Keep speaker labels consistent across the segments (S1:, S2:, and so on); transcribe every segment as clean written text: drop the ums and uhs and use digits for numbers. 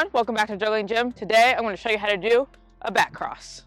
S1: everyone, welcome back to Juggling Gym. Today I'm going to show you how to do a back cross.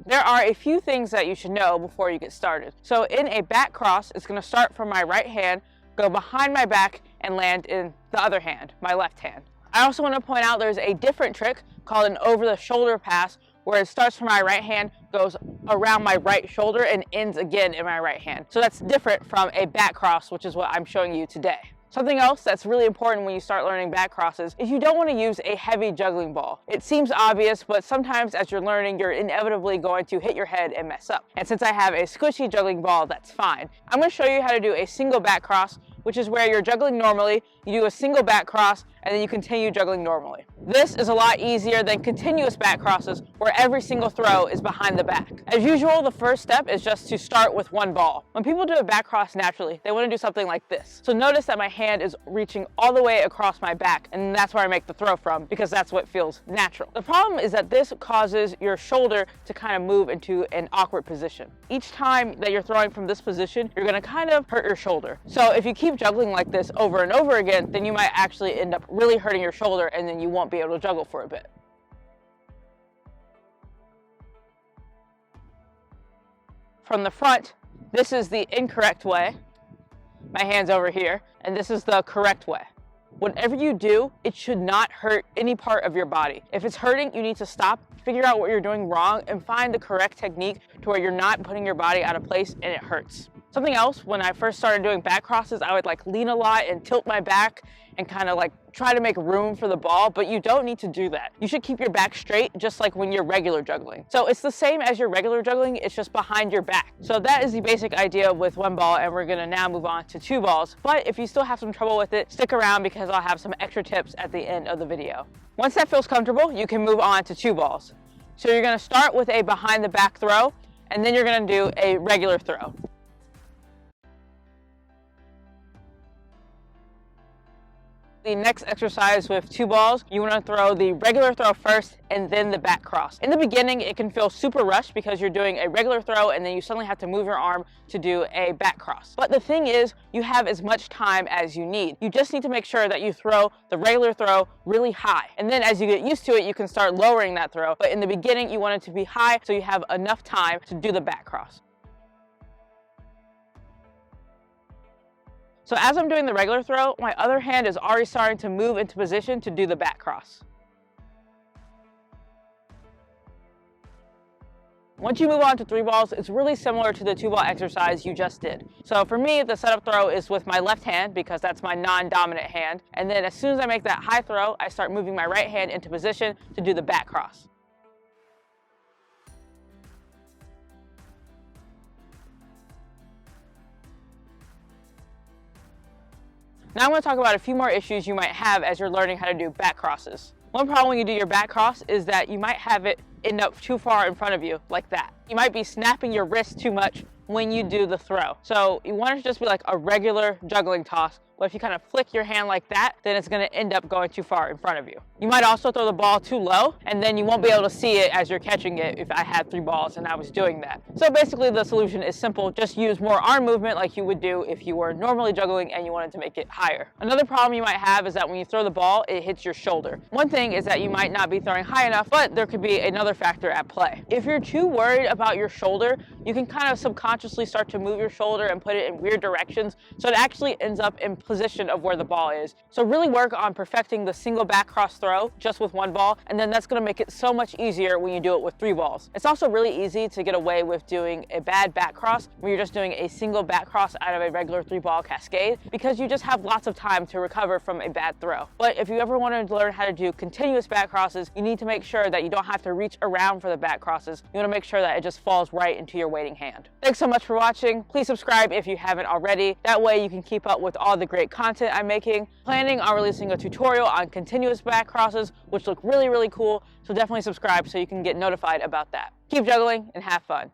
S1: There are a few things that you should know before you get started. So in a back cross, it's going to start from my right hand, go behind my back, and land in the other hand, my left hand. I also want to point out there's a different trick called an over the shoulder pass, where it starts from my right hand, goes around my right shoulder, and ends again in my right hand. So that's different from a back cross, which is what I'm showing you today. Something else that's really important when you start learning back crosses is you don't want to use a heavy juggling ball. It seems obvious, but sometimes as you're learning, you're inevitably going to hit your head and mess up. And since I have a squishy juggling ball, that's fine. I'm going to show you how to do a single back cross, which is where you're juggling normally, you do a single back cross, and then you continue juggling normally. This is a lot easier than continuous back crosses, where every single throw is behind the back. As usual, the first step is just to start with one ball. When people do a back cross naturally, they want to do something like this. So notice that my hand is reaching all the way across my back, and that's where I make the throw from, because that's what feels natural. The problem is that this causes your shoulder to kind of move into an awkward position. Each time that you're throwing from this position, you're going to kind of hurt your shoulder. So if you keep juggling like this over and over again, then you might actually end up really hurting your shoulder, and then you won't be able to juggle for a bit. From the front, this is the incorrect way. My hand's over here, and this is the correct way. Whatever you do, it should not hurt any part of your body. If it's hurting, you need to stop, figure out what you're doing wrong, and find the correct technique to where you're not putting your body out of place and it hurts. Something else, when I first started doing back crosses, I would lean a lot and tilt my back and kind of try to make room for the ball, but you don't need to do that. You should keep your back straight, just like when you're regular juggling. So it's the same as your regular juggling, it's just behind your back. So that is the basic idea with one ball, and we're gonna now move on to two balls. But if you still have some trouble with it, stick around because I'll have some extra tips at the end of the video. Once that feels comfortable, you can move on to two balls. So you're gonna start with a behind the back throw, and then you're gonna do a regular throw. The next exercise with two balls, you want to throw the regular throw first and then the back cross. In the beginning, it can feel super rushed because you're doing a regular throw and then you suddenly have to move your arm to do a back cross. But the thing is, you have as much time as you need. You just need to make sure that you throw the regular throw really high. And then as you get used to it, you can start lowering that throw. But in the beginning, you want it to be high so you have enough time to do the back cross. So as I'm doing the regular throw, my other hand is already starting to move into position to do the back cross. Once you move on to three balls, it's really similar to the two ball exercise you just did. So for me, the setup throw is with my left hand because that's my non-dominant hand. And then as soon as I make that high throw, I start moving my right hand into position to do the back cross. Now I'm going to talk about a few more issues you might have as you're learning how to do back crosses. One problem when you do your back cross is that you might have it end up too far in front of you, like that. You might be snapping your wrist too much when you do the throw. So you want it to just be like a regular juggling toss, but if you kind of flick your hand like that, then it's going to end up going too far in front of you. You might also throw the ball too low, and then you won't be able to see it as you're catching it if I had three balls and I was doing that. So basically the solution is simple. Just use more arm movement like you would do if you were normally juggling and you wanted to make it higher. Another problem you might have is that when you throw the ball, it hits your shoulder. One thing is that you might not be throwing high enough, but there could be another factor at play. If you're too worried about your shoulder, you can kind of subconsciously start to move your shoulder and put it in weird directions, so it actually ends up in position of where the ball is. So really work on perfecting the single back cross throw just with one ball, and then that's going to make it so much easier when you do it with three balls. It's also really easy to get away with doing a bad back cross where you're just doing a single back cross out of a regular three ball cascade, because you just have lots of time to recover from a bad throw. But if you ever want to learn how to do continuous back crosses, you need to make sure that you don't have to reach around for the back crosses. You want to make sure that it just falls right into your waiting hand. Thanks so much for watching. Please subscribe if you haven't already. That way you can keep up with all the great content I'm making. Planning on releasing a tutorial on continuous back crosses, which look really, really cool. So definitely subscribe so you can get notified about that. Keep juggling and have fun.